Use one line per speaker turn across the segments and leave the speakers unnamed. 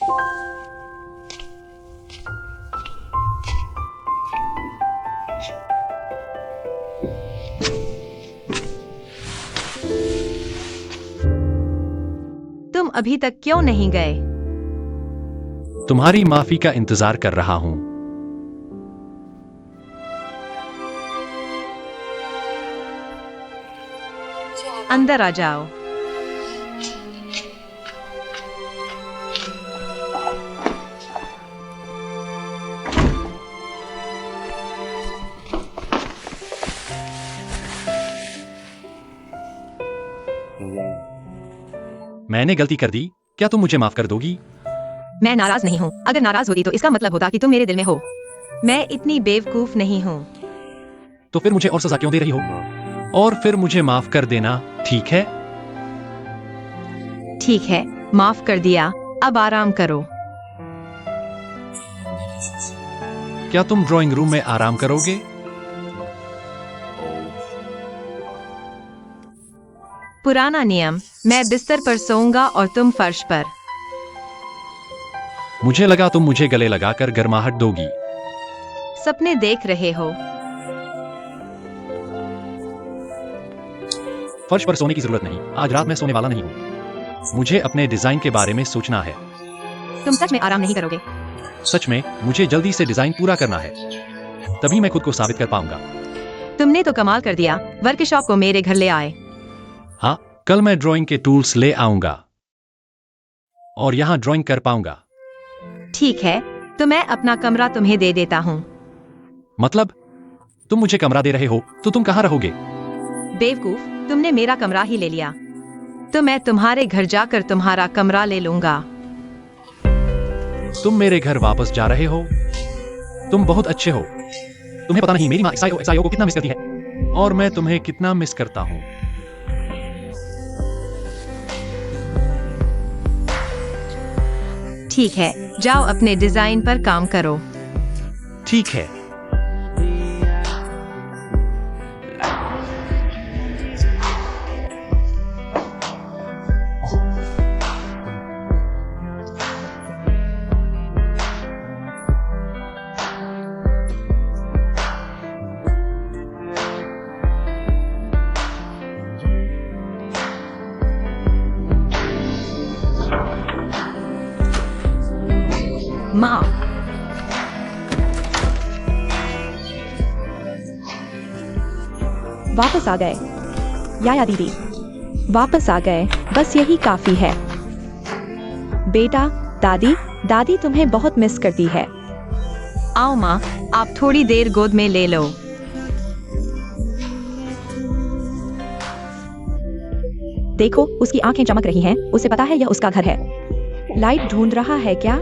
तुम अभी तक क्यों नहीं गए?
तुम्हारी माफी का इंतजार कर रहा हूं।
अंदर आ जाओ।
मैंने गलती कर दी, क्या तुम मुझे माफ कर दोगी?
मैं नाराज नहीं हूँ। अगर नाराज होती तो इसका मतलब होता कि तुम मेरे दिल में हो। मैं इतनी बेवकूफ नहीं हूँ।
तो फिर मुझे और सजा क्यों दे रही हो? और फिर मुझे माफ कर देना, ठीक है?
ठीक है, माफ कर दिया। अब आराम करो।
क्या तुम ड्राइंग रूम में आराम करोगे?
पुराना नियम, मैं बिस्तर पर सोऊंगा और तुम फर्श पर।
मुझे लगा तुम मुझे गले लगाकर गर्माहट दोगी।
सपने देख रहे हो?
फर्श पर सोने की जरूरत नहीं, आज रात मैं सोने वाला नहीं हूँ। मुझे अपने डिजाइन के बारे में सोचना है।
तुम सच में आराम नहीं करोगे?
सच में, मुझे जल्दी से डिजाइन पूरा करना है, तभी मैं खुद को साबित कर पाऊंगा।
तुमने तो कमाल कर दिया, वर्कशॉप को मेरे घर ले आए।
हाँ, कल मैं ड्राइंग के टूल्स ले आऊंगा और यहाँ ड्राइंग कर पाऊंगा।
ठीक है, तो मैं अपना कमरा तुम्हें दे देता हूँ।
मतलब, तुम मुझे कमरा दे रहे हो, तो तुम कहाँ रहोगे?
बेवकूफ, तुमने मेरा कमरा ही ले लिया, तो मैं तुम्हारे घर जाकर तुम्हारा कमरा ले लूंगा।
तुम मेरे घर वापस जा रहे हो? तुम बहुत अच्छे हो। तुम्हें पता नहीं मेरी माँ एक्सआईओ को कितना मिस करती है, और मैं तुम्हें कितना मिस करता हूँ।
ठीक है, जाओ अपने डिजाइन पर काम करो।
ठीक है।
माँ,
वापस आ गए। याया दीदी, वापस आ गए, बस यही काफी है। बेटा, दादी दादी तुम्हें बहुत मिस करती है।
आओ माँ, आप थोड़ी देर गोद में ले लो।
देखो, उसकी आंखें चमक रही हैं, उसे पता है यह उसका घर है। लाइट ढूंढ रहा है क्या?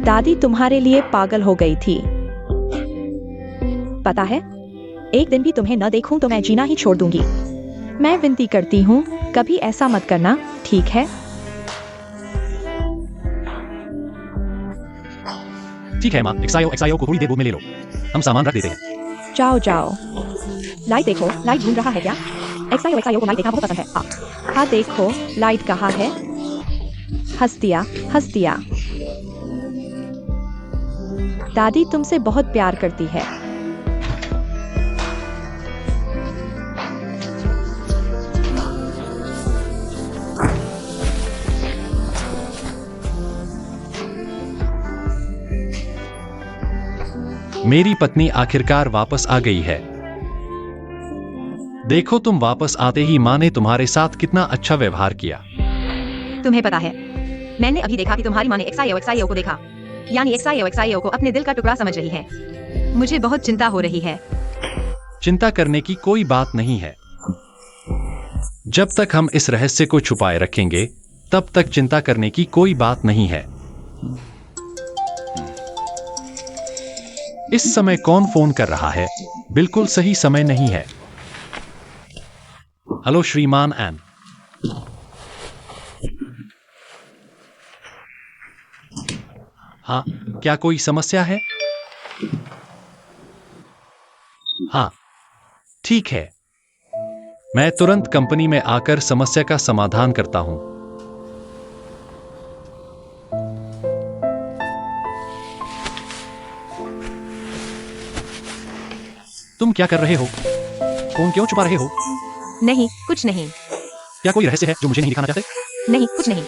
दादी तुम्हारे लिए पागल हो गई थी। पता है, एक दिन भी तुम्हें न देखूं तो मैं जीना ही छोड़ दूंगी। मैं विनती करती हूँ, कभी ऐसा मत करना, ठीक है?
ठीक है माँ, एक्सआईओ को थोड़ी देर गोद में ले लो, हम सामान रख देते हैं।
जाओ जाओ। लाइट देखो, लाइट ढूंढ रहा है क्या? एक्सआईओ को लाइट देखना बहुत पसंद है। हाँ देखो, लाइट कहाँ है? हंस दिया, हंस दिया। दादी तुमसे बहुत प्यार करती है।
मेरी पत्नी आखिरकार वापस आ गई है। देखो, तुम वापस आते ही माँ ने तुम्हारे साथ कितना अच्छा व्यवहार किया।
तुम्हें पता है, मैंने अभी देखा कि तुम्हारी माँ ने एक्सआईओ को देखा, यानी एक्सआईओ को अपने दिल का टुकड़ा समझ रही है। मुझे बहुत चिंता हो रही है।
चिंता करने की कोई बात नहीं है। जब तक हम इस रहस्य को छुपाए रखेंगे, तब तक चिंता करने की कोई बात नहीं है। इस समय कौन फोन कर रहा है? बिल्कुल सही समय नहीं है। हेलो श्रीमान एन। हाँ, क्या कोई समस्या है? हाँ, ठीक है, मैं तुरंत कंपनी में आकर समस्या का समाधान करता हूं। तुम क्या कर रहे हो? फोन क्यों छुपा रहे हो?
नहीं, कुछ नहीं।
क्या कोई रहस्य है जो मुझे नहीं दिखाना चाहते?
नहीं, कुछ नहीं।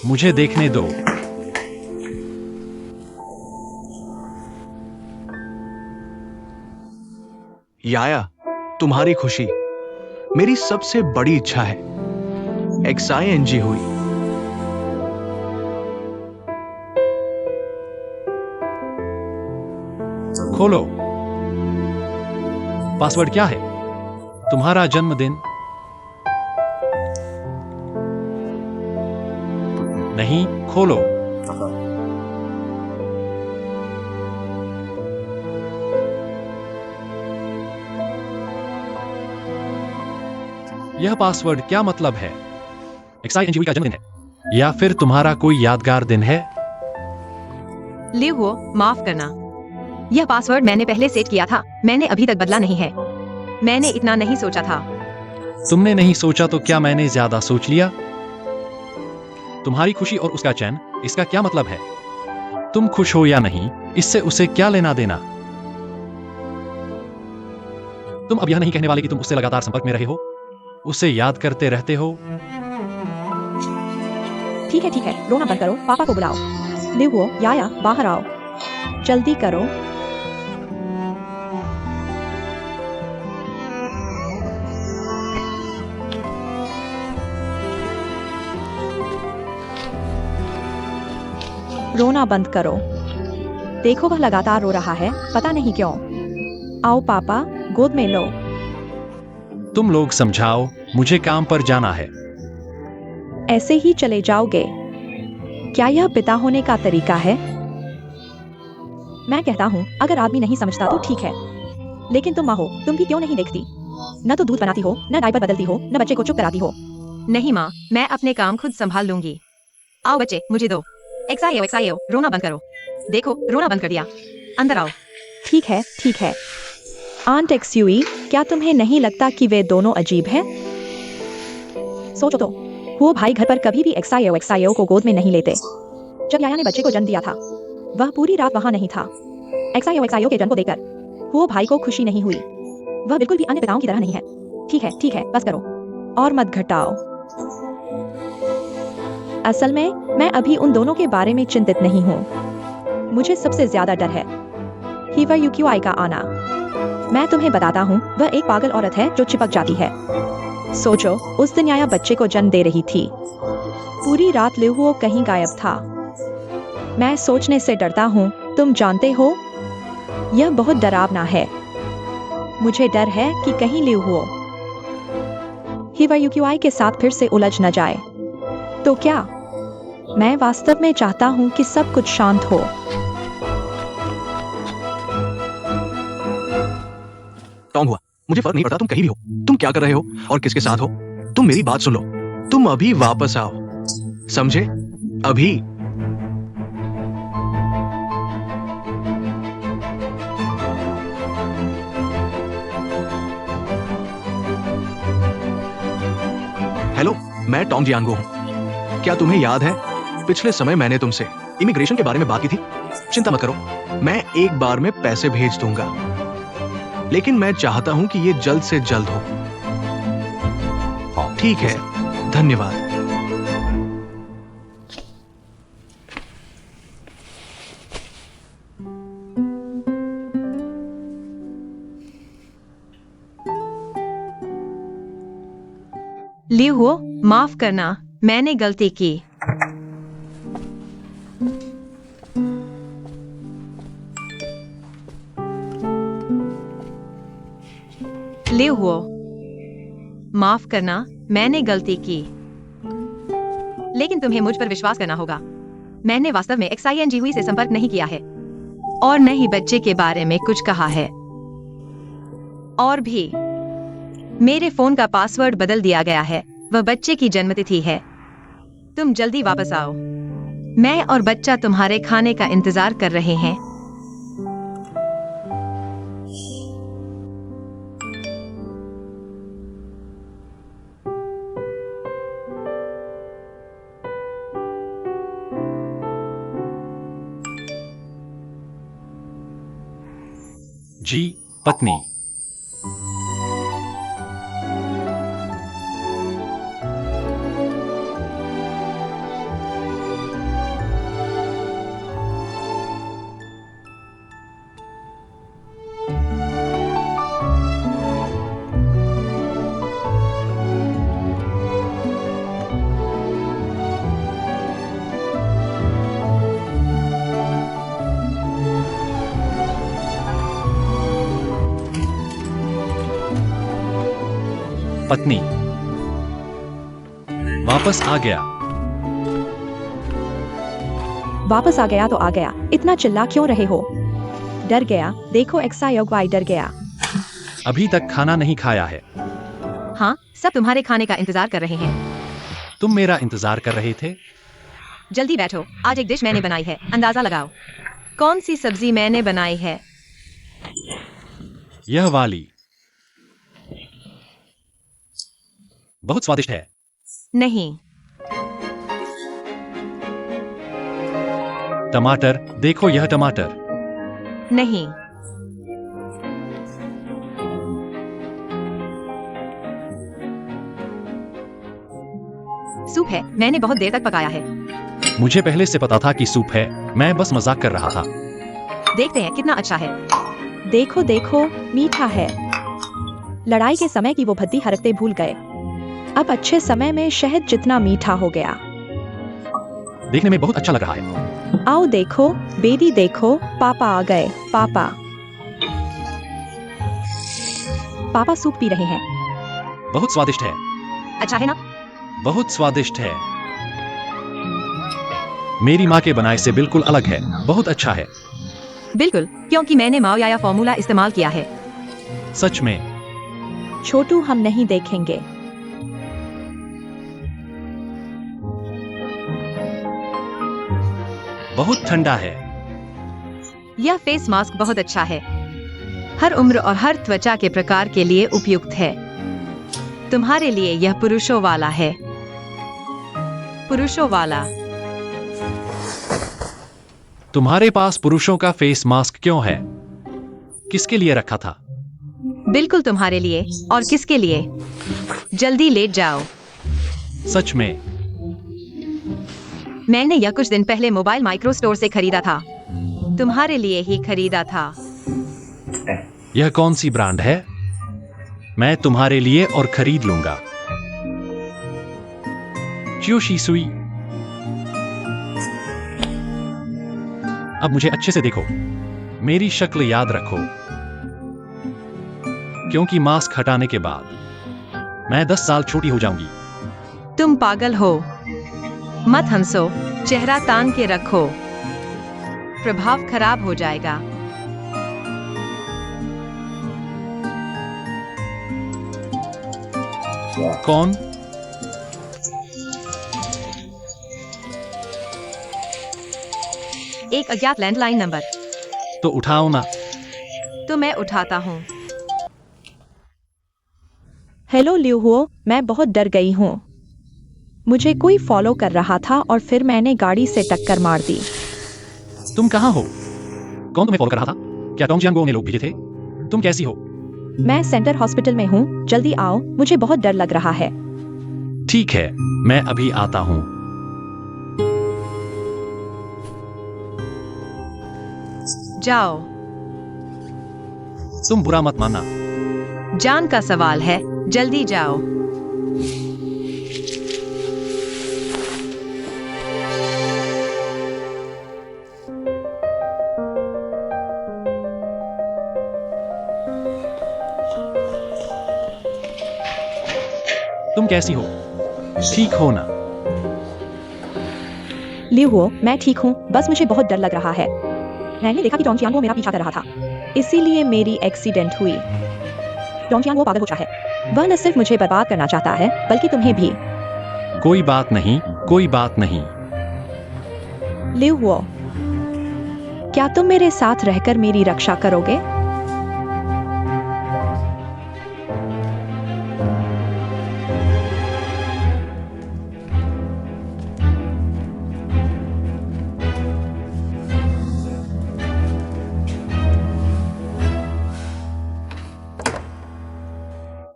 मुझे देखने दो।
याया, तुम्हारी खुशी मेरी सबसे बड़ी इच्छा है। XING हुई।
खोलो। पासवर्ड क्या है? तुम्हारा जन्मदिन? नहीं, खोलो। यह पासवर्ड क्या मतलब है? XING का जन्मदिन है या फिर तुम्हारा कोई यादगार दिन है?
लिव हुओ, माफ करना। यह पासवर्ड मैंने पहले सेट किया था, मैंने अभी तक बदला नहीं है। मैंने इतना नहीं सोचा था।
तुमने नहीं सोचा तो क्या मैंने ज्यादा सोच लिया? तुम्हारी खुशी और उसका चैन, इसका क्या मतलब है? तुम खुश हो या नहीं, इससे उसे क्या लेना देना? तुम अब यह नहीं कहने वाले कि तुम उससे लगातार संपर्क में रहे हो, उसे याद करते रहते हो।
ठीक है, रोना बंद करो, पापा को बुलाओ। लिव हुओ, याया, बाहर आओ, जल्दी करो। रोना बंद करो। देखो वह लगातार रो रहा है, पता नहीं क्यों। आओ पापा, गोद में लो।
तुम लोग समझाओ, मुझे काम पर जाना है।
ऐसे ही चले जाओगे? क्या यह पिता होने का तरीका है? मैं कहता हूँ, अगर आदमी नहीं समझता तो ठीक है, लेकिन तुम माँ हो, तुम भी क्यों नहीं देखती? न तो दूध बनाती हो, न डायपर बदलती हो, न बच्चे को चुप कराती हो।
नहीं माँ, मैं अपने काम खुद संभाल लूंगी। आओ बच्चे, मुझे दो। XIO, रोना बंद करो। देखो, रोना बंद कर दिया। अंदर आओ।
ठीक है। आंट एक्सयूई, क्या तुम्हें नहीं लगता कि वे दोनों अजीब हैं? सोचो तो, वो भाई घर पर कभी भी XIO को गोद में नहीं लेते। जब याया ने बच्चे को जन्म दिया था, वह पूरी रात वहां नहीं था। XIO के जन्म को देखकर वो भाई को खुशी नहीं हुई। वह बिल्कुल भी अन्य पिताओं की तरह नहीं है। ठीक है, बस करो और मत घटाओ। असल में मैं अभी उन दोनों के बारे में चिंतित नहीं हूँ। मुझे सबसे ज्यादा डर है हीवा यूक्यूआई का आना। मैं तुम्हें बताता हूँ, वह एक पागल औरत है जो चिपक जाती है। सोचो, उस दिन याया बच्चे को जन्म दे रही थी। पूरी रात लिव हुओ कहीं गायब था। मैं सोचने से डरता हूँ, तुम जानते हो, यह बहुत डरावना है। मुझे डर है कि कहीं लिव हुओ हीवा यूक्यूआई के साथ फिर से उलझ न जाए। तो क्या? मैं वास्तव में चाहता हूँ कि सब कुछ शांत हो।
टॉम हुआ, मुझे फर्क नहीं पड़ता तुम कहीं भी हो, तुम क्या कर रहे हो और किसके साथ हो। तुम मेरी बात सुन लो, तुम अभी वापस आओ, समझे? अभी। हेलो, मैं टॉम जियांगो हूं। क्या तुम्हें याद है, पिछले समय मैंने तुमसे इमिग्रेशन के बारे में बात की थी? चिंता मत करो, मैं एक बार में पैसे भेज दूंगा, लेकिन मैं चाहता हूं कि ये जल्द से जल्द हो। ठीक है, धन्यवाद।
लिव हुओ, माफ करना, मैंने गलती की। लिव हुओ, माफ करना, मैंने गलती की। लेकिन तुम्हें मुझ पर विश्वास करना होगा। मैंने वास्तव में XING हुई से संपर्क नहीं किया है और न ही बच्चे के बारे में कुछ कहा है। और भी, मेरे फोन का पासवर्ड बदल दिया गया है। वह बच्चे की जन्मतिथि है। तुम जल्दी वापस आओ। मैं और बच्चा तुम्हारे खाने का इंतजार कर रहे हैं।
जी, पत्नी। पत्नी। वापस आ गया।
वापस आ गया तो आ गया, इतना चिल्ला क्यों रहे हो? डर गया? देखो XIOY डर गया।
अभी तक खाना नहीं खाया है।
हाँ, सब तुम्हारे खाने का इंतजार कर रहे हैं।
तुम मेरा इंतजार कर रहे थे?
जल्दी बैठो, आज एक डिश मैंने बनाई है, अंदाजा लगाओ। कौन सी सब्जी मैंने बनाई है?
यह वाली। बहुत स्वादिष्ट है।
नहीं।
टमाटर, देखो यह टमाटर।
नहीं। सूप है, मैंने बहुत देर तक पकाया है।
मुझे पहले से पता था कि सूप है, मैं बस मजाक कर रहा था।
देखते हैं कितना अच्छा है।
देखो देखो, मीठा है। लड़ाई के समय की वो भद्दी हरकतें भूल गए। अब अच्छे समय में शहद जितना मीठा हो गया।
देखने में बहुत अच्छा लग रहा है।
आओ देखो, बेबी देखो, पापा आ गए। पापा पापा सूप पी रहे हैं।
बहुत स्वादिष्ट है।
अच्छा है ना?
बहुत स्वादिष्ट है। मेरी माँ के बनाए से बिल्कुल अलग है। बहुत अच्छा है।
बिल्कुल, क्योंकि मैंने माओयाया फॉर्मूला इस्तेमाल किया है।
सच में।
छोटू हम नहीं देखेंगे।
बहुत ठंडा है।
यह फेस मास्क बहुत अच्छा है। हर उम्र और हर त्वचा के प्रकार के लिए उपयुक्त है। तुम्हारे लिए यह पुरुषों वाला है। पुरुषों वाला।
तुम्हारे पास पुरुषों का फेस मास्क क्यों है? किसके लिए रखा था?
बिल्कुल तुम्हारे लिए। और किसके लिए? जल्दी ले जाओ।
सच में।
मैंने यह कुछ दिन पहले मोबाइल माइक्रो स्टोर से खरीदा था। तुम्हारे लिए ही खरीदा था।
यह कौन सी ब्रांड है? मैं तुम्हारे लिए और खरीद लूंगा। च्योशीसुई। अब मुझे अच्छे से देखो। मेरी शक्ल याद रखो, क्योंकि मास्क हटाने के बाद मैं 10 साल छोटी हो जाऊंगी।
तुम पागल हो। मत हंसो, चेहरा तान के रखो। प्रभाव खराब हो जाएगा।
कौन?
एक अज्ञात लैंडलाइन नंबर।
तो उठाओ ना।
तो मैं उठाता हूँ।
हेलो लिहुओ, मैं बहुत डर गई हूँ। मुझे कोई फॉलो कर रहा था और फिर मैंने गाड़ी से टक्कर मार दी।
तुम कहाँ हो? कौन तुम्हें फॉलो कर रहा था? क्या टॉम जियांगो ने लोग भेजे थे? तुम कैसी हो?
मैं सेंटर हॉस्पिटल में हूँ, जल्दी आओ, मुझे बहुत डर लग रहा है।
ठीक है, मैं अभी आता हूँ।
जाओ।
तुम बुरा मत मानना।
जान का सवाल है, जल्दी जाओ।
तुम कैसी हो? ठीक हो ना?
लिहुओ, मैं ठीक हूँ, बस मुझे बहुत डर लग रहा है। मैंने देखा कि टॉम जियांगो मेरा पीछा कर रहा था, इसीलिए मेरी एक्सीडेंट हुई। टॉम जियांगो पागल हो गया है। वह न सिर्फ मुझे बर्बाद करना चाहता है, बल्कि तुम्हें भी।
कोई बात नहीं, कोई बात नहीं।
लिहुओ, क्या तुम मेरे साथ रहकर मेरी रक्षा करोगे?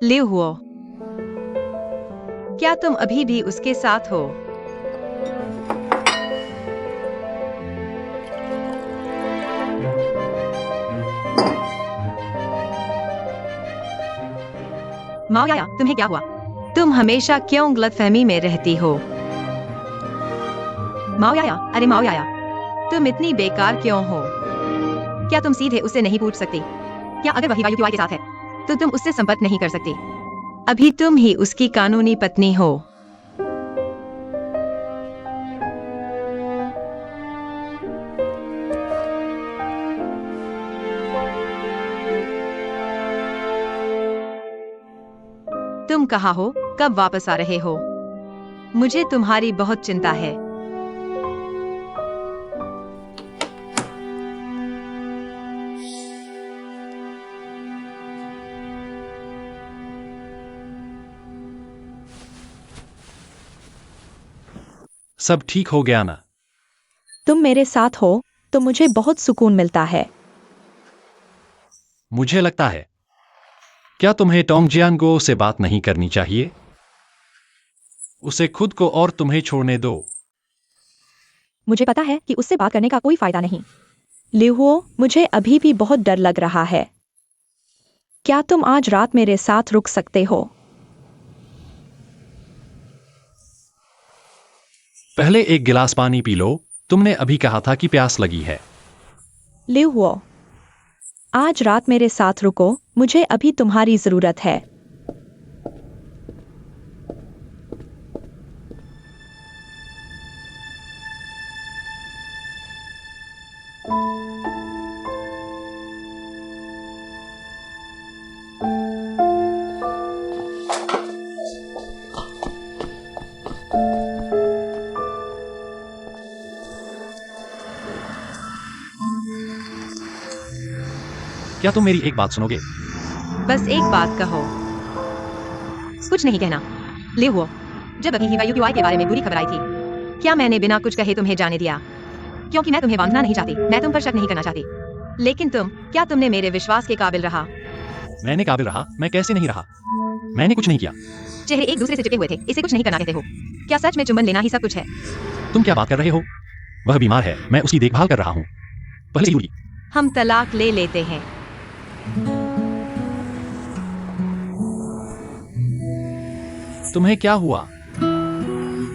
लिहुओ, क्या तुम अभी भी उसके साथ हो? माओयाया, तुम्हें क्या हुआ? तुम हमेशा क्यों गलतफहमी में रहती हो? माओयाया, अरे माओयाया, तुम इतनी बेकार क्यों हो? क्या तुम सीधे उससे नहीं पूछ सकती? क्या अगर वह हीवायुक्युआई के साथ है तो तुम उससे संपर्क नहीं कर सकती? अभी तुम ही उसकी कानूनी पत्नी हो। तुम कहाँ हो? कब वापस आ रहे हो? मुझे तुम्हारी बहुत चिंता है।
सब ठीक हो गया ना?
तुम मेरे साथ हो तो मुझे बहुत सुकून मिलता है।
मुझे लगता है, क्या तुम्हें टोंग जियांगो से बात नहीं करनी चाहिए? उसे खुद को और तुम्हें छोड़ने दो।
मुझे पता है कि उससे बात करने का कोई फायदा नहीं। लिहुओ, मुझे अभी भी बहुत डर लग रहा है। क्या तुम आज रात मेरे साथ रुक सकते हो?
पहले एक गिलास पानी पी लो। तुमने अभी कहा था कि प्यास लगी है।
लिहुओ, आज रात मेरे साथ रुको, मुझे अभी तुम्हारी जरूरत है।
क्या तुम मेरी एक बात सुनोगे?
बस एक बात कहो। कुछ नहीं कहना। लिहुओ, जब अभी हिवा यूक्यूआई के बारे में बुरी खबर आई थी, क्या मैंने बिना कुछ कहे तुम्हें जाने दिया? क्योंकि मैं तुम्हें बांधना नहीं चाहती, मैं तुम पर शक नहीं करना चाहती। लेकिन क्या तुमने मेरे विश्वास के काबिल रहा?
मैंने काबिल रहा? मैं कैसे नहीं रहा? मैंने कुछ नहीं किया।
चेहरे एक दूसरे से चिपके हुए थे, इसे कुछ नहीं करना कहते हो? क्या सच में चुम्बन लेना ही सब कुछ है?
तुम क्या बात कर रहे हो? वह बीमार है, मैं उसकी देखभाल कर रहा हूँ। पहले यूरी।
हम तलाक ले लेते हैं।
तुम्हें क्या हुआ?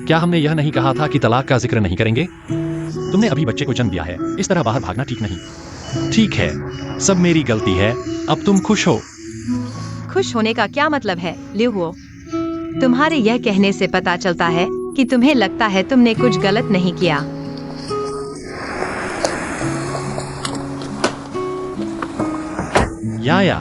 क्या हमने यह नहीं कहा था कि तलाक का जिक्र नहीं करेंगे? तुमने अभी बच्चे को जन्म दिया है, इस तरह बाहर भागना ठीक नहीं। ठीक है, सब मेरी गलती है। अब तुम खुश हो?
खुश होने का क्या मतलब है, लिहुओ? तुम्हारे यह कहने से पता चलता है कि तुम्हें लगता है तुमने कुछ गलत नहीं किया।
या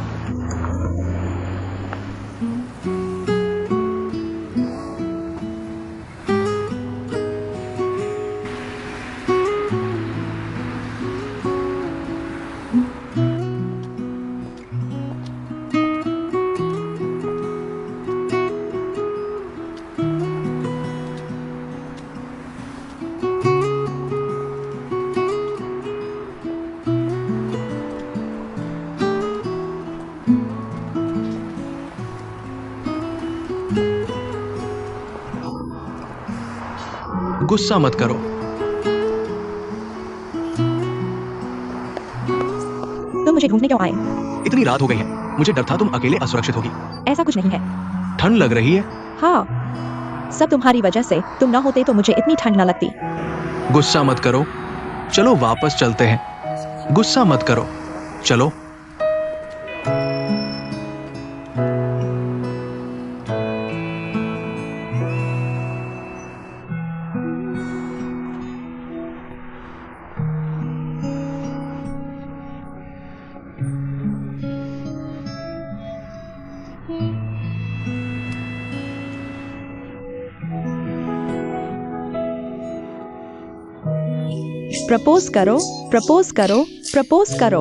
गुस्सा मत करो।
तुम मुझे ढूंढने क्यों आए?
इतनी रात हो गई है, मुझे डर था तुम अकेले असुरक्षित होगी।
ऐसा कुछ नहीं है।
ठंड लग रही है।
हाँ, सब तुम्हारी वजह से। तुम ना होते तो मुझे इतनी ठंड ना लगती।
गुस्सा मत करो, चलो वापस चलते हैं। गुस्सा मत करो, चलो।
प्रपोज करो, प्रपोज करो, प्रपोज करो।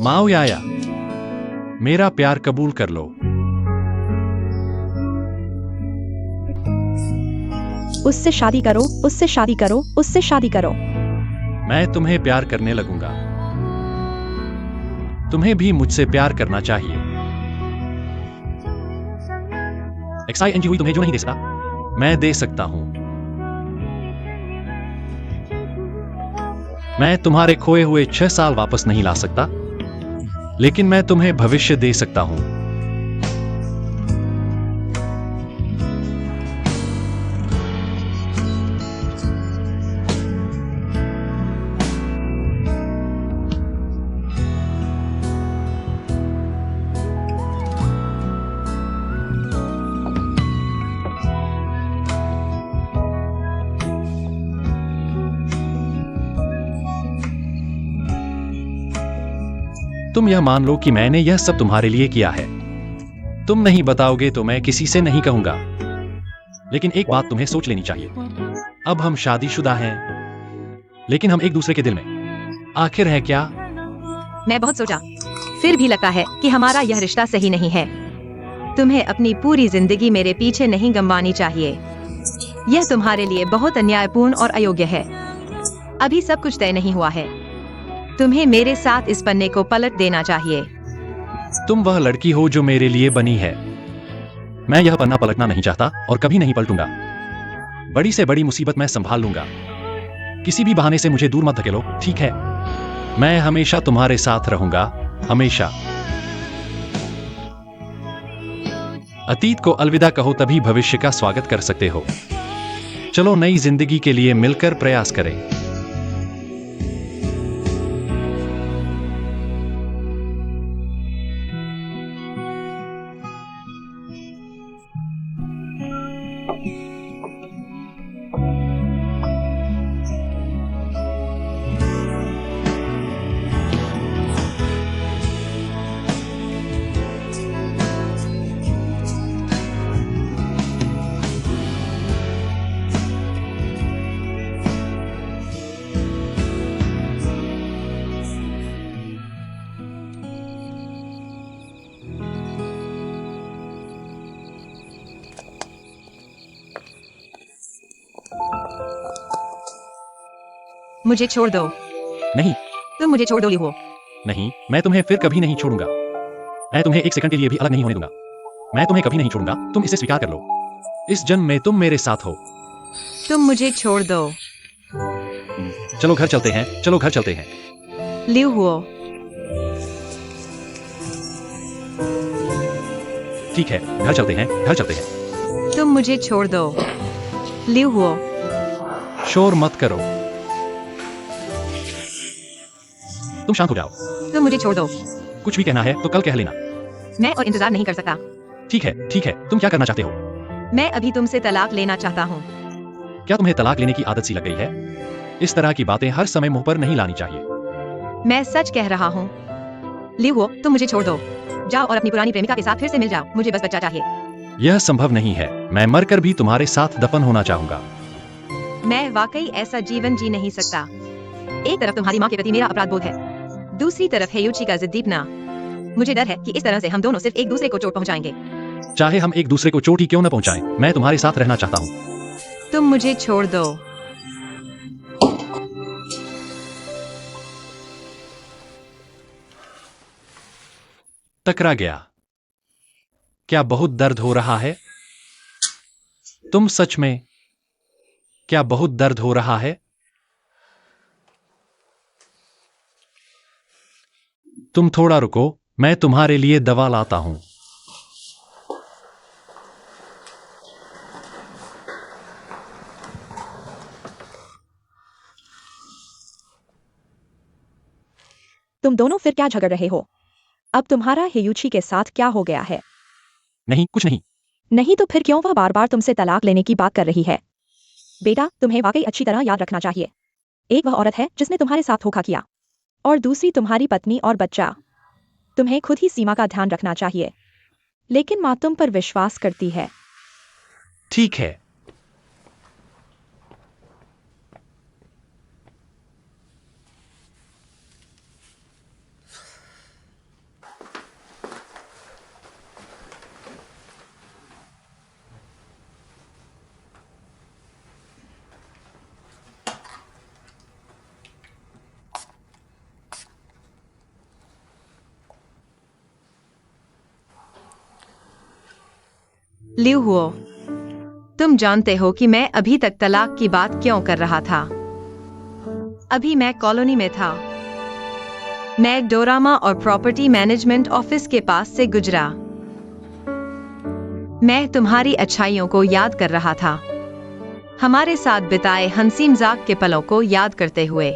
माओ याया, मेरा प्यार कबूल कर लो।
उससे शादी करो, उससे शादी करो, उससे शादी करो।
मैं तुम्हें प्यार करने लगूंगा। तुम्हें भी मुझसे प्यार करना चाहिए। एक्साइएनजी हुई तुम्हें जो नहीं दे सकता, मैं दे सकता हूं। मैं तुम्हारे खोए हुए 6 साल वापस नहीं ला सकता, लेकिन मैं तुम्हें भविष्य दे सकता हूं। तुम यह मान लो कि मैंने यह सब तुम्हारे लिए किया है। तुम नहीं बताओगे तो मैं किसी से नहीं कहूंगा। लेकिन एक बात तुम्हें सोच लेनी चाहिए। अब हम शादीशुदा हैं, लेकिन हम एक दूसरे के दिल में आखिर है क्या?
मैं बहुत सोचा, फिर भी लगता है कि हमारा यह रिश्ता सही नहीं है। तुम्हें अपनी पूरी जिंदगी मेरे पीछे नहीं गंवानी चाहिए। यह तुम्हारे लिए बहुत अन्यायपूर्ण और अयोग्य है। अभी सब कुछ तय नहीं हुआ है। तुम्हें मेरे साथ इस पन्ने को पलट देना चाहिए।
तुम वह लड़की हो जो मेरे लिए बनी है। मैं यह पन्ना पलटना नहीं चाहता और कभी नहीं पलटूंगा। बड़ी से बड़ी मुसीबत मैं संभाल लूंगा। किसी भी बहाने से मुझे दूर मत धकेलो, ठीक है? मैं हमेशा तुम्हारे साथ रहूंगा, हमेशा। अतीत को अलविदा कहो, तभी भविष्य का स्वागत कर सकते हो। चलो नई जिंदगी के लिए मिलकर प्रयास करें।
मुझे छोड़ दो।
नहीं,
तुम मुझे छोड़ दो लिहुओ।
नहीं, मैं तुम्हें फिर कभी नहीं छोड़ूंगा। मैं तुम्हें एक सेकंड के लिए भी अलग नहीं होने दूंगा। मैं तुम्हें कभी नहीं छोड़ूंगा। तुम इसे स्वीकार कर लो। इस जन्म में तुम मेरे साथ हो।
तुम मुझे छोड़ दो
चलो घर चलते हैं, चलो घर चलते हैं।
लिहुओ।
ठीक है, घर चलते हैं, घर चलते हैं।
तुम मुझे छोड़ दो लिहुओ।
शोर मत करो। तुम शांत हो जाओ।
तुम मुझे छोड़ दो।
कुछ भी कहना है तो कल कह लेना।
मैं और इंतजार नहीं कर सकता।
ठीक है, ठीक है। तुम क्या करना चाहते हो?
मैं अभी तुमसे तलाक लेना चाहता हूँ।
क्या तुम्हें तलाक लेने की आदत सी लग गई है? इस तरह की बातें हर समय मुंह पर नहीं लानी चाहिए।
मैं सच कह रहा हूँ। लिहुओ, तुम मुझे छोड़ दो। जाओ और अपनी पुरानी प्रेमिका के साथ फिर से मिल जाओ। मुझे बस बच्चा चाहिए।
यह संभव नहीं है। मैं मरकर भी तुम्हारे साथ दफन होना चाहूंगा।
मैं वाकई ऐसा जीवन जी नहीं सकता। एक तरफ तुम्हारी माँ के प्रति मेरा अपराध बोध है, दूसरी तरफ है यूची का जिद्दीपना। मुझे डर है कि इस तरह से हम दोनों सिर्फ एक दूसरे को चोट पहुंचाएंगे।
चाहे हम एक दूसरे को चोट ही क्यों न पहुंचाएं, मैं तुम्हारे साथ रहना चाहता हूँ।
तुम मुझे छोड़ दो।
टकरा गया। क्या बहुत दर्द हो रहा है? तुम सच में, क्या बहुत दर्द हो रहा है? तुम थोड़ा रुको, मैं तुम्हारे लिए दवा लाता हूं।
तुम दोनों फिर क्या झगड़ रहे हो? अब तुम्हारा हेयुची के साथ क्या हो गया है?
नहीं, कुछ नहीं।
नहीं तो फिर क्यों वह बार बार तुमसे तलाक लेने की बात कर रही है? बेटा, तुम्हें वाकई अच्छी तरह याद रखना चाहिए। एक वह औरत है जिसने तुम्हारे साथ धोखा किया, और दूसरी तुम्हारी पत्नी और बच्चा। तुम्हें खुद ही सीमा का ध्यान रखना चाहिए। लेकिन माँ तुम पर विश्वास करती है।
ठीक है।
लिहुओ, तुम जानते हो कि मैं अभी तक तलाक की बात क्यों कर रहा था? अभी मैं कॉलोनी में था। मैं डोरामा और प्रॉपर्टी मैनेजमेंट ऑफिस के पास से गुजरा। मैं तुम्हारी अच्छाइयों को याद कर रहा था, हमारे साथ बिताए हंसी मजाक के पलों को याद करते हुए,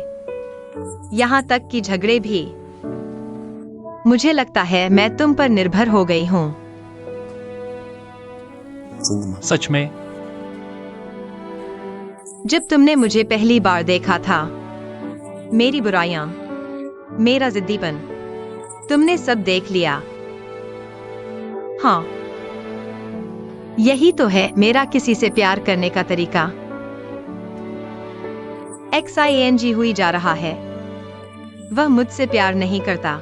यहाँ तक कि झगड़े भी। मुझे लगता है मैं तुम पर निर्भर हो गई हूँ।
सच में?
जब तुमने मुझे पहली बार देखा था, मेरी बुराइयां, मेरा जिद्दीपन, तुमने सब देख लिया। हाँ, यही तो है मेरा किसी से प्यार करने का तरीका। XING हुई जा रहा है। वह मुझसे प्यार नहीं करता।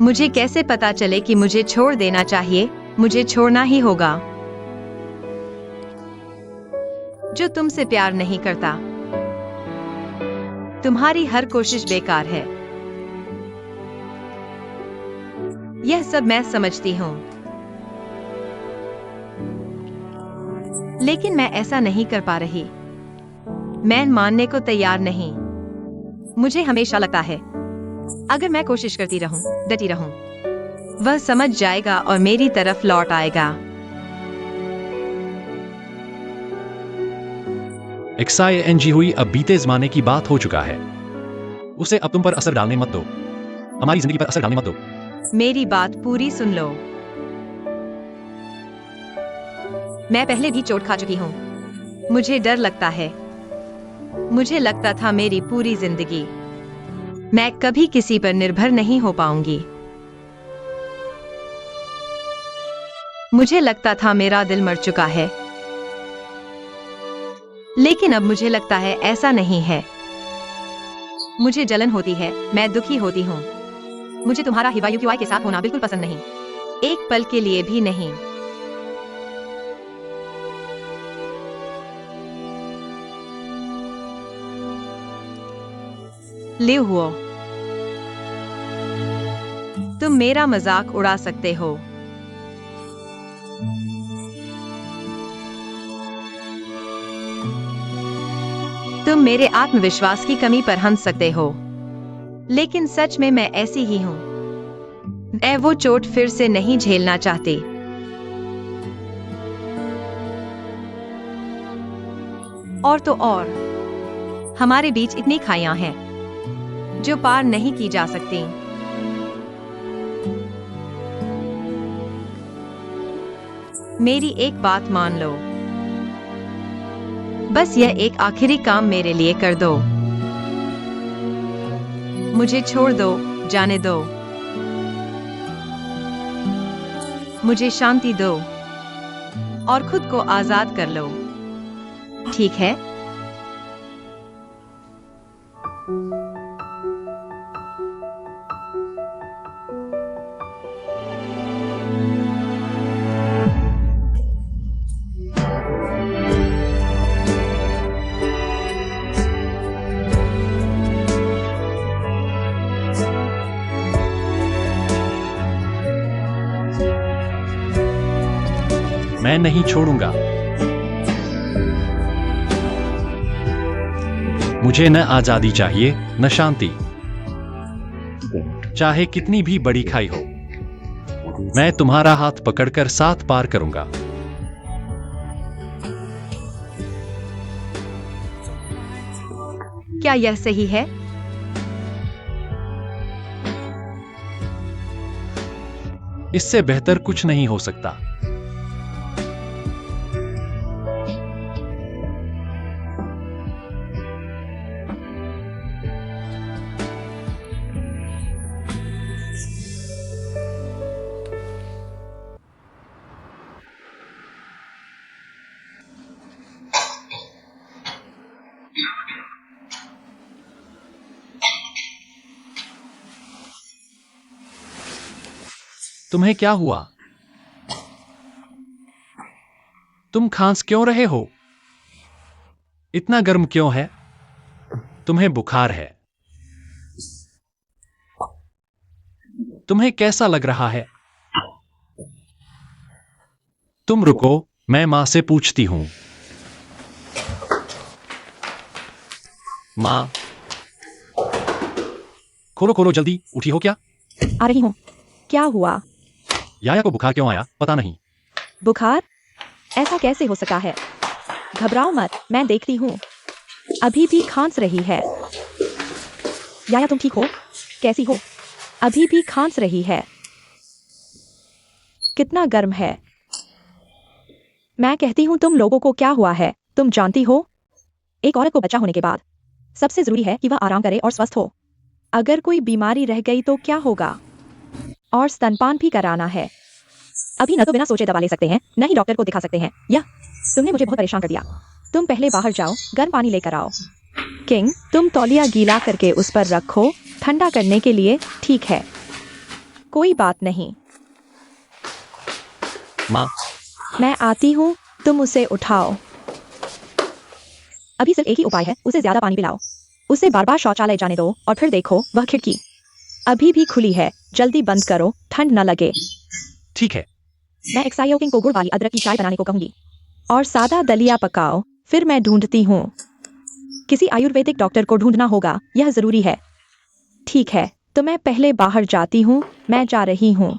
मुझे कैसे पता चले कि मुझे छोड़ देना चाहिए? मुझे छोड़ना ही होगा। जो तुमसे प्यार नहीं करता, तुम्हारी हर कोशिश बेकार है। यह सब मैं समझती हूं, लेकिन मैं ऐसा नहीं कर पा रही। मैं मानने को तैयार नहीं। मुझे हमेशा लगता है अगर मैं कोशिश करती रहूं, डटी रहूं, वह समझ जाएगा और मेरी तरफ लौट आएगा।
XING हुई अब बीते जमाने की बात हो चुका है। उसे अब तुम पर असर डालने मत दो। हमारी जिंदगी पर असर डालने मत दो।
मेरी बात पूरी सुन लो। मैं पहले भी चोट खा चुकी हूं। मुझे डर लगता है। मुझे लगता था मेरी पूरी जिंदगी मैं कभी किसी पर निर्भर नहीं हो पाऊंगी। मुझे लगता था मेरा दिल मर चुका है, लेकिन अब मुझे लगता है ऐसा नहीं है। मुझे जलन होती है, मैं दुखी होती हूँ। मुझे तुम्हारा HIVA-UQI के साथ होना बिल्कुल पसंद नहीं, एक पल के लिए भी नहीं। लिव हुओ, तुम मेरा मजाक उड़ा सकते हो। तुम मेरे आत्मविश्वास की कमी पर हंस सकते हो, लेकिन सच में मैं ऐसी ही हूं। मैं वो चोट फिर से नहीं झेलना चाहती। और तो और, हमारे बीच इतनी खाइयां हैं जो पार नहीं की जा सकती। मेरी एक बात मान लो, बस यह एक आखिरी काम मेरे लिए कर दो। मुझे छोड़ दो, जाने दो। मुझे शांति दो और खुद को आजाद कर लो, ठीक है?
मैं नहीं छोड़ूंगा। मुझे न आजादी चाहिए, न शांति, चाहे कितनी भी बड़ी खाई हो। मैं तुम्हारा हाथ पकड़कर साथ पार करूंगा।
क्या यह सही है?
इससे बेहतर कुछ नहीं हो सकता। तुम्हें क्या हुआ? तुम खांस क्यों रहे हो? इतना गर्म क्यों है? तुम्हें बुखार है? तुम्हें कैसा लग रहा है? तुम रुको, मैं मां से पूछती हूं। मां, खोलो खोलो जल्दी, उठी हो क्या?
आ रही हूँ। क्या हुआ?
याया को बुखार क्यों आया? पता नहीं।
बुखार? ऐसा कैसे हो सकता है? घबराओ मत, मैं देखती हूँ। अभी भी खांस रही है। याया तुम ठीक हो? कैसी हो? अभी भी खांस रही है। कितना गर्म है। मैं कहती हूँ तुम लोगों को क्या हुआ है? तुम जानती हो, एक औरत को बच्चा होने के बाद सबसे जरूरी है कि वह आराम करे और स्वस्थ हो। अगर कोई बीमारी रह गई तो क्या होगा? और स्तनपान भी कराना है। अभी न तो बिना सोचे दवा ले सकते हैं, न ही डॉक्टर को दिखा सकते हैं। या तुमने मुझे बहुत परेशान कर दिया। तुम पहले बाहर जाओ, गर्म पानी लेकर आओ। किंग, तुम तौलिया गीला करके उस पर रखो, ठंडा करने के लिए। ठीक है, कोई बात नहीं।
माँ,
मैं आती हूँ, तुम उसे उठाओ। अभी सिर्फ एक ही उपाय है, उसे ज्यादा पानी पिलाओ। उसे बार बार शौचालय जाने दो और फिर देखो, वह खिड़की अभी भी खुली है। जल्दी बंद करो, ठंड न लगे।
ठीक है।
मैं एक्साइयो किंग को गुड़ वाली अदरक की चाय बनाने को कहूंगी और सादा दलिया पकाओ। फिर मैं ढूंढती हूँ। किसी आयुर्वेदिक डॉक्टर को ढूंढना होगा, यह जरूरी है। ठीक है, तो मैं पहले बाहर जाती हूँ। मैं जा रही हूँ।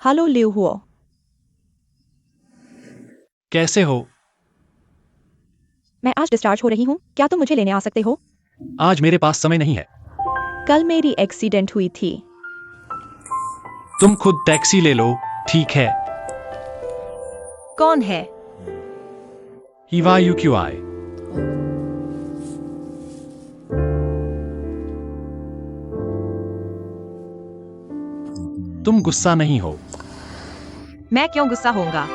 हेलो लिउ हुओ।
कैसे हो?
मैं आज डिस्चार्ज हो रही हूँ, क्या तुम मुझे लेने आ सकते हो?
आज मेरे पास समय नहीं है।
कल मेरी एक्सीडेंट हुई थी।
तुम खुद टैक्सी ले लो, ठीक है?
कौन है?
हिवा यूक्यूआई। तुम गुस्सा नहीं हो?
मैं क्यों गुस्सा होऊंगा?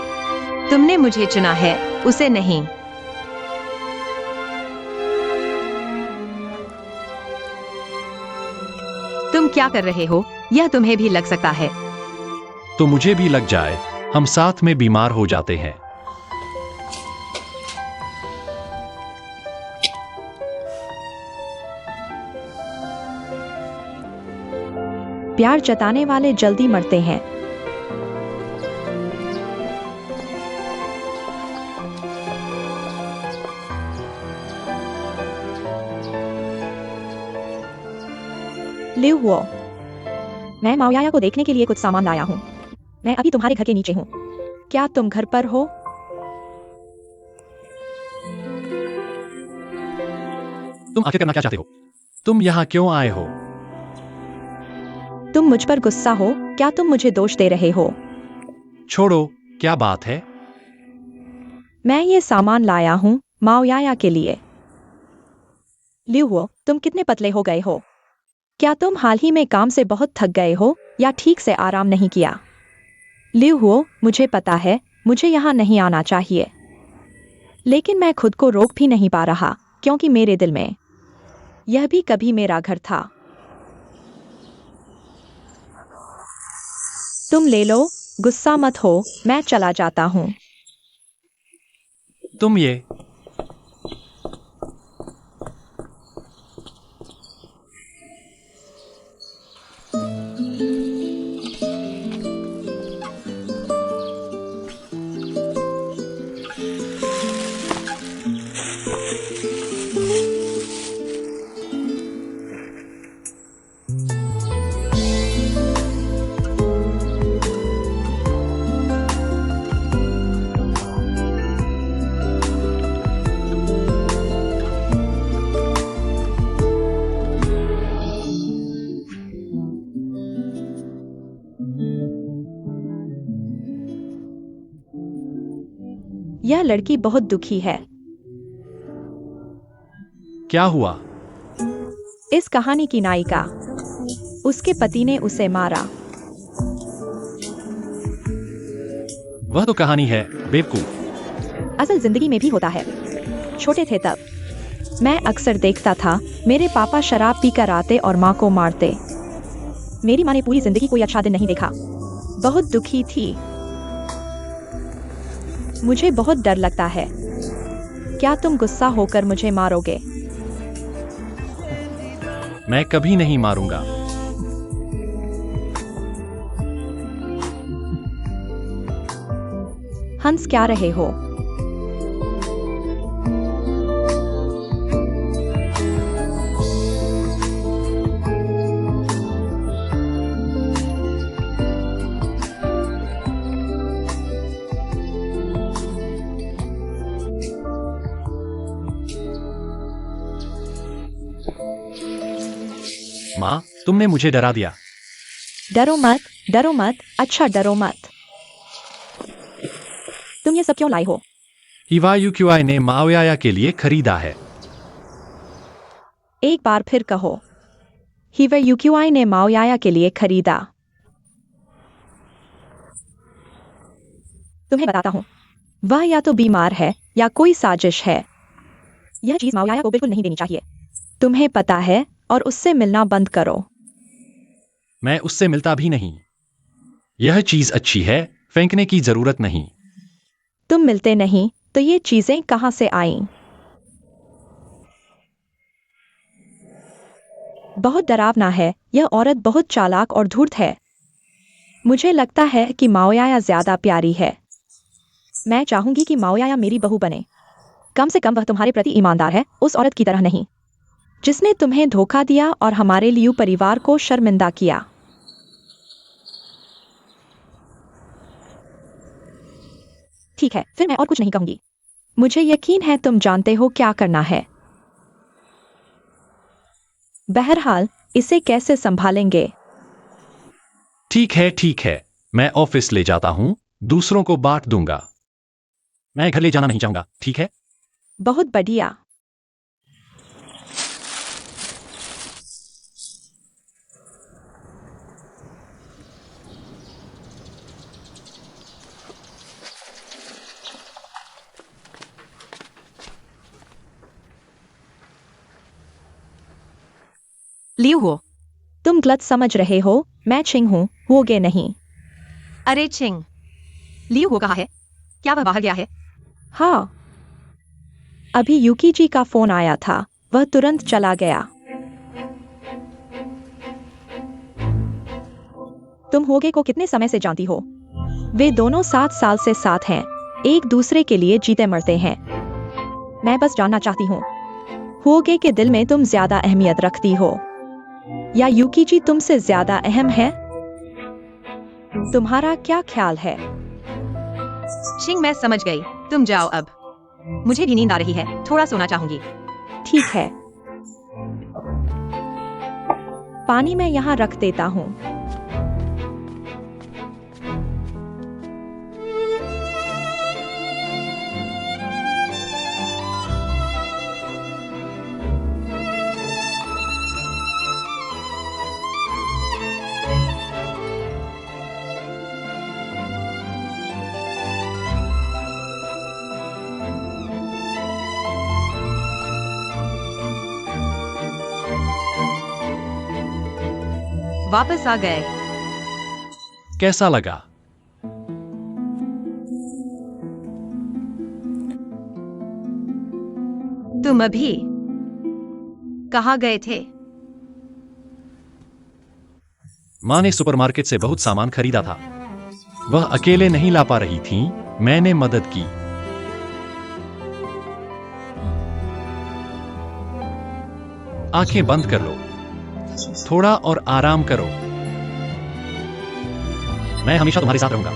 तुमने मुझे चुना है, उसे नहीं। तुम क्या कर रहे हो? यह तुम्हें भी लग सकता है।
तो मुझे भी लग जाए, हम साथ में बीमार हो जाते हैं।
प्यार जताने वाले जल्दी मरते हैं। लिउ हुओ, मैं माओयाया को देखने के लिए कुछ सामान लाया हूँ। मैं अभी तुम्हारे घर के नीचे हूँ। क्या तुम घर पर हो?
तुम आखिर करना क्या चाहते हो? तुम यहाँ क्यों आए हो?
तुम मुझ पर गुस्सा हो? क्या तुम मुझे दोष दे रहे हो?
छोड़ो, क्या बात है?
मैं ये सामान लाया हूँ माओयाया के लिए। लिउ हुओ, तुम कितने पतले हो गए हो? क्या तुम हाल ही में काम से बहुत थक गए हो या ठीक से आराम नहीं किया? लिउ हुओ, मुझे पता है, मुझे यहाँ नहीं आना चाहिए, लेकिन मैं खुद को रोक भी नहीं पा रहा क्योंकि मेरे दिल में यह भी कभी मेरा घर था। तुम ले लो, गुस्सा मत हो, मैं चला जाता हूँ।
तुम ये
यह लड़की बहुत दुखी है।
क्या हुआ?
इस कहानी की नायिका, उसके पति ने उसे मारा।
वह तो कहानी है, बेवकूफ।
असल जिंदगी में भी होता है। छोटे थे तब मैं अक्सर देखता था मेरे पापा शराब पीकर आते और माँ को मारते। मेरी माँ ने पूरी जिंदगी कोई अच्छा दिन नहीं देखा। बहुत दुखी थी। मुझे बहुत डर लगता है। क्या तुम गुस्सा होकर मुझे मारोगे?
मैं कभी नहीं मारूंगा।
हंस क्या रहे हो?
माँ, तुमने मुझे डरा दिया।
डरो मत, डरो मत, अच्छा डरो मत। तुम ये सब क्यों लाए हो?
हिवा यूक्यूआई ने माओयाया के लिए खरीदा है।
एक बार फिर कहो। हीवा यूक्यूआई ने माओयाया के लिए खरीदा। तुम्हें बताता हूं, वह या तो बीमार है या कोई साजिश है। यह चीज माओयाया को बिल्कुल नहीं देनी चाहिए। तुम्हें पता है, और उससे मिलना बंद करो।
मैं उससे मिलता भी नहीं। यह चीज अच्छी है, फेंकने की जरूरत नहीं।
तुम मिलते नहीं तो ये चीजें कहां से आईं? बहुत डरावना है। यह औरत बहुत चालाक और धूर्त है। मुझे लगता है कि माओयाया ज्यादा प्यारी है। मैं चाहूंगी कि माओयाया मेरी बहू बने। कम से कम वह तुम्हारे प्रति ईमानदार है, उस औरत की तरह नहीं जिसने तुम्हें धोखा दिया और हमारे लियू परिवार को शर्मिंदा किया। ठीक है, फिर मैं और कुछ नहीं कहूंगी। मुझे यकीन है तुम जानते हो क्या करना है। बहरहाल, इसे कैसे संभालेंगे?
ठीक है, मैं ऑफिस ले जाता हूं, दूसरों को बांट दूंगा। मैं घर ले जाना नहीं चाहूंगा, ठीक है?
बहुत बढ़िया।
लियू हो।
तुम गलत समझ रहे हो। मैं छिंग हूं, होगे नहीं।
अरे चिंग, लियू हो कहा है? क्या वह बाहर गया है?
हाँ, अभी यूकी जी का फोन आया था, वह तुरंत चला गया। तुम होगे को कितने समय से जानती हो? वे दोनों 7 साल से साथ हैं, एक दूसरे के लिए जीते मरते हैं। मैं बस जानना चाहती हूँ, होगे के दिल में तुम ज्यादा अहमियत रखती हो या यूकी जी तुमसे ज्यादा अहम है? तुम्हारा क्या ख्याल है?
चिंग, मैं समझ गई। तुम जाओ अब। मुझे भी नींद आ रही है, थोड़ा सोना चाहूंगी।
ठीक है, पानी मैं यहाँ रख देता हूँ।
वापस आ गए।
कैसा लगा?
तुम अभी कहाँ गए थे?
माँ ने सुपरमार्केट से बहुत सामान खरीदा था। वह अकेले नहीं ला पा रही थी, मैंने मदद की। आंखें बंद कर लो, थोड़ा और आराम करो। मैं हमेशा तुम्हारे साथ रहूंगा।